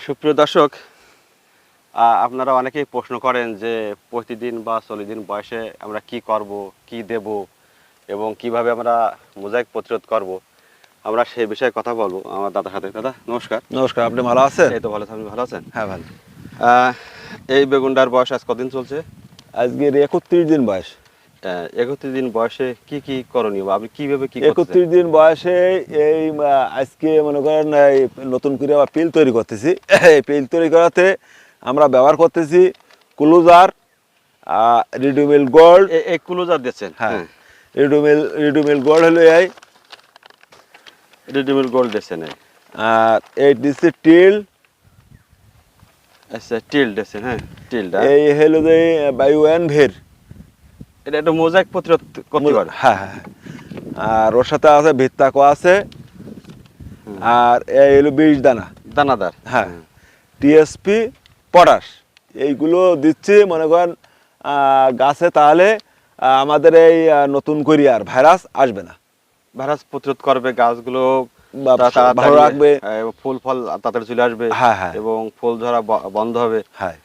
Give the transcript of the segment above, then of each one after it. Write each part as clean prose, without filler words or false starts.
সুপ্রিয় দর্শক, আপনারা অনেকেই প্রশ্ন করেন যে প্রতিদিন বা 40 দিন বয়সে আমরা কি করব, কি দেব এবং কিভাবে আমরা মোজাইক প্রতিরোধ করব। আমরা সেই বিষয়ে কথা বলবো আমার দাদার সাথে। দাদা নমস্কার। নমস্কার, আপনি ভালো আছেন? এই তো ভালো আছি, আপনি ভালো আছেন? হ্যাঁ, ভালো। আহ, এই বেগুনটার বয়স আজ কদিন চলছে? আজকের 31 দিন বয়স। 31 দিন বয়সে কি কি করণীয় বা আপনি কিভাবে কি করতেছেন? 31 দিন বয়সে এই আজকে মনে করেন এই নতুন করে আবার পিল তৈরি করতেছি। এই পিল তৈরি করাতে আমরা ব্যবহার করতেছি ক্লোজার, রিডুমিল গোল্ড। এই ক্লোজার দিচ্ছেন? হ্যাঁ, রিডুমিল গোল্ড হলো এই। রেডিমেড গোল্ড দিচ্ছেন। আর এই দিচ্ছি টিল। আচ্ছা, টিল দিচ্ছেন। হ্যাঁ, টিলটা এই হলো যে বায়োএনভের। এটা একটা মোজাইক প্রতিরোধ করতে পারে। হ্যাঁ হ্যাঁ। আর ওর সাথে আছে ভিত্তাকো আছে। আর এই হলো 20 দানা দানাদার। হ্যাঁ, টিএসপি, পটাশ, এইগুলো দিচ্ছি মনে করেন গাছে, তাহলে আমাদের এই নতুন করে আর ভাইরাস আসবে না। ভাইরাস প্রতিরোধ করবে, গাছগুলো ভালো রাখবে, ফুল ফল তাড়াতাড়ি চলে আসবে। হ্যাঁ হ্যাঁ, এবং ফুল ঝরা বন্ধ হবে। হ্যাঁ,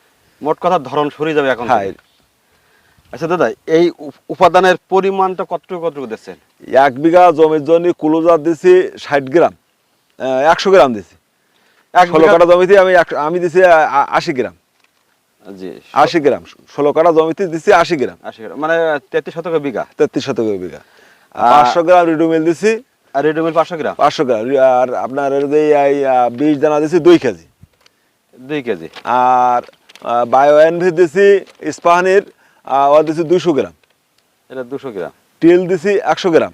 মোট কথা ধরন সরে যাবে এখন হ্যাঁ। থেকে। আচ্ছা দাদা, এই উপাদানের পরিমাণটা কতটুকু দিচ্ছেন? 1 বিঘা জমির জন্য ক্লোজার দিছি 60 গ্রাম, 100 গ্রাম দিছি। 16 কাঠা জমিতে আমি দিছি 80 গ্রাম। জি, 80 গ্রাম 16 কাঠা জমিতে দিছি 80 গ্রাম। 80 গ্রাম মানে 33 শতক বিঘা। 33 শতক বিঘা। 500 গ্রাম রিডুমিল দিছি। আর রেডিমেড 500 গ্রাম। 500 গ্রাম। আর আপনার এই 20 দানা দিছি 2 কেজি। 2 কেজি। আর বায়োএনভি দিছি ইস্পাহানির, ও দিছি 200 গ্রাম। এটা 200 গ্রাম। টিল দিছি 100 গ্রাম।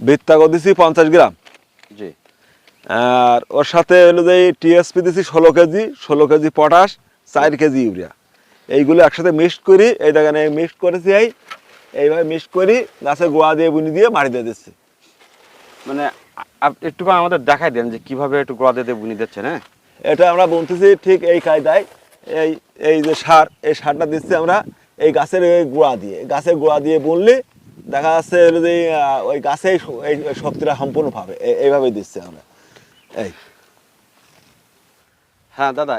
ভিত্তাকো দিছি 50 গ্রাম। জি। আর ওর সাথে হলো যে টিএসপি দিছি 16 KG, 16 KG potash, 4 KG urea. এইগুলো একসাথে মিক্সড করি, এই দেখেন এই মিক্সড করেছি। এইভাবে মিক্সড করি, গাছের গোড়া দিয়ে বুনি দিয়ে মাটি দিয়ে দিচ্ছি। মানে একটু আমাদের দেখাই দেন যে কিভাবে একটু গোড়া দিয়ে বুনি দিচ্ছেন। হ্যাঁ, এটা আমরা বলতেছি ঠিক এই কায়দায়। এই এই যে সার, এই সারটা দিচ্ছি আমরা এই গাছের গাছের গোড়া দিয়ে বুনলে দেখা যাচ্ছে যে ওই গাছেই এই শক্তিটা সম্পূর্ণ পাবে। এইভাবেই দিচ্ছি আমরা। এই হ্যাঁ দাদা,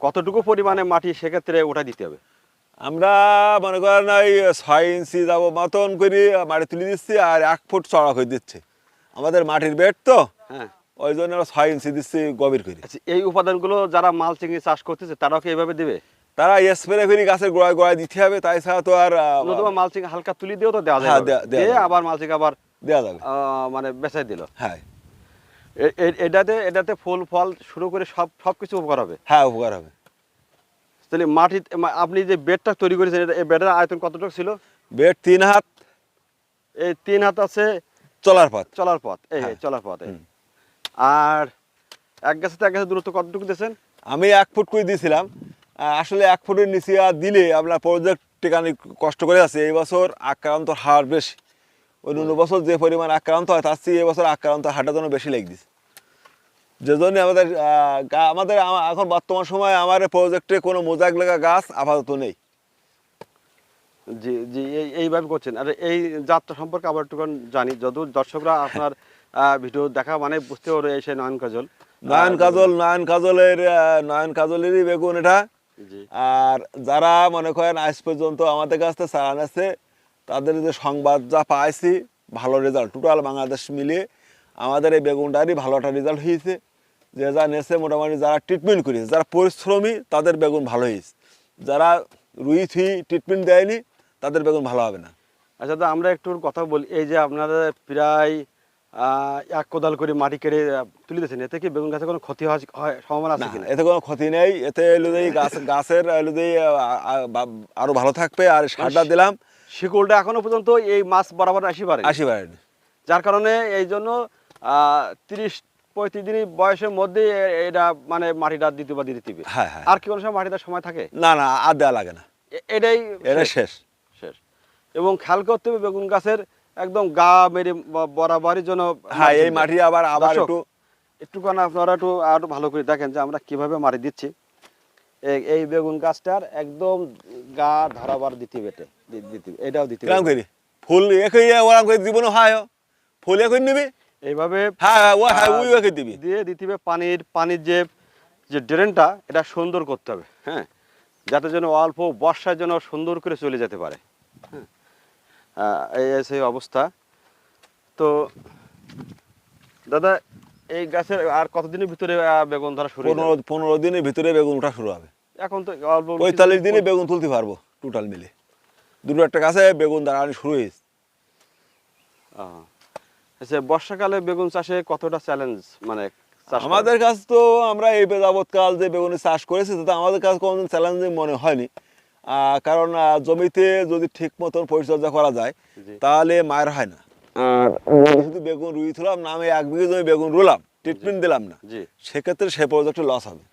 কতটুকু পরিমাণে মাটি সেক্ষেত্রে ওটা দিতে হবে? আমরা মনে করেন ওই 6 ইঞ্চি যাবো মতন করে মাটি তুলে দিচ্ছি, আর 1 ফুট চড়া করে দিচ্ছি। আমাদের মাটির বেড তো, হ্যাঁ, ওই জন্য আমরা 6 ইঞ্চি দিচ্ছি গভীর করে। আচ্ছা, এই উপাদানগুলো যারা মালচিং চাষ করতেছে তারাও কি এইভাবে দিবে? তারা স্প্রে করে গাছের গোড়ায় গোড়ায় দিতে হবে, তাই ছাড়া তো আর নতুবা মালচিং হালকা তুলি দিয়েও তো দেওয়া হ্যাঁ, যায়। দিয়ে আবার মালচিং আবার দেওয়া যাবে। মানে বেচাই দিল। হ্যাঁ এটাতে ফুল ফল শুরু করে সবকিছু উপকার হবে। হ্যাঁ, উপকার হবে। তাহলে আপনি যে বেডটা তৈরি করেছেন, এই বেডের আয়তন কতটুকু ছিল? বেড 3 হাত। এই 3 হাত আছে চলার পথ। এই চলার পথ। আর এক গাছ থেকে এক গাছের দূরত্ব কতটুকু দিয়েছেন? আমি 1 ফুট করে দিয়েছিলাম। আসলে 1 ফুটের নিচে আর দিলে আপনার প্রজেক্ট টেকানি কষ্ট করে আছে। এই বছর আক্রান্ত হার বেশি। অন্য বছর যে পরিমাণ আক্রান্ত হয় তার চেয়ে এবছর আক্রান্ত হারটার জন্য বেশি লেগে দিচ্ছে। যে জন্য আমাদের এখন বর্তমান সময়ে আমার প্রজেক্টে কোনো মোজাইক লাগা গাছ আপাতত নেই। জি জি, এইভাবে করছেন। আর এই যাত্রা সম্পর্কে আবার একটু জানি, যত দর্শকরা আপনার ভিডিও দেখা মানে বুঝতে পারবে এই সেই নয়ন কাজলেরই বেগুন এটা। আর যারা মনে করেন আজ পর্যন্ত আমাদের কাছ থেকে চারা আছে, তাদের যে সংবাদ যা পাইছি, ভালো রেজাল্ট টোটাল বাংলাদেশ মিলিয়ে আমাদের এই বেগুনটারই ভালো একটা রেজাল্ট হয়েছে। যে যা নেছে মোটামুটি যারা ট্রিটমেন্ট করেছে, যারা পরিশ্রমী, তাদের বেগুন ভালো হয়েছে। যারা রুই থুই ট্রিটমেন্ট দেয়নি, তাদের বেগুন ভালো হবে না। আচ্ছা দাদা, আমরা একটু কথা বলি। এই যে আপনাদের প্রায় 1 কোদাল করে মাটি কেটে তুলে দিয়েছেন, এতে কি বেগুন গাছে কোনো ক্ষতি হয় সম্ভাবনা আছে কিনা? এতে কোনো ক্ষতি নেই। এতে গাছের আরো ভালো থাকবে। আর সারটা দিলাম, শিকড়টা এখনো পর্যন্ত এই মাছ বরাবর আসি পারে। যার কারণে এই জন্য 30-35 দিন বয়সের মধ্যে এটা মানে মাটিটা দ্বিতীয়বার দিতে দিবে। আর কি কোনো সময় মাটিটা সময় থাকে? না, আর দেওয়া লাগে না। এটাই শেষ। এবং খেয়াল করতে হবে বেগুন গাছের একদম গা মেরে বরাবরই জন্য। হ্যাঁ, এই মাটি আবার একটুখানি আপনারা আরো ভালো করে দেখেন যে আমরা কিভাবে মাটি দিচ্ছি। এই বেগুন গাছটার একদম গা ধরাবার দিতে এটাও দিতে ফুল একই ওরা জীবনে হয় ফুল একই নেবে। এইভাবে হ্যাঁ ওই ওকে দিবি। দিয়ে দিতে হবে পানির যে যে ড্রেনটা এটা সুন্দর করতে হবে, হ্যাঁ, যাতে যেন অল্প বর্ষার জন্য সুন্দর করে চলে যেতে পারে। হ্যাঁ, এই সেই অবস্থা। তো দাদা এই গাছের আর কতদিনের ভিতরে বেগুন ধরা শুরু হয়ে যাবে? 15 দিনের ভিতরে বেগুন ওঠা শুরু হবে। এখন তো অল্প 45 দিনে বেগুন তুলতে পারবো টোটাল মিলে। দুটো একটা গাছে বেগুন দাঁড়ানো শুরু হয়েছে। আচ্ছা, বর্ষাকালে বেগুন চাষে কতটা চ্যালেঞ্জ, মানে চাষ করা? আমাদের কাছ তো আমরা এই যাবৎকাল যে বেগুনের চাষ করেছি তাতে আমাদের কাছে কোনো চ্যালেঞ্জিং মনে হয়নি। কারণ জমিতে যদি ঠিক মতন পরিচর্যা করা যায় জি। তাহলে মায়ের হয় না। আর শুধু বেগুন রুইছিলাম না, আমি 1 বিঘে জমি বেগুন রুলাম, ট্রিটমেন্ট দিলাম না, জি। সেক্ষেত্রে সে প্রজেক্টে লস হবে।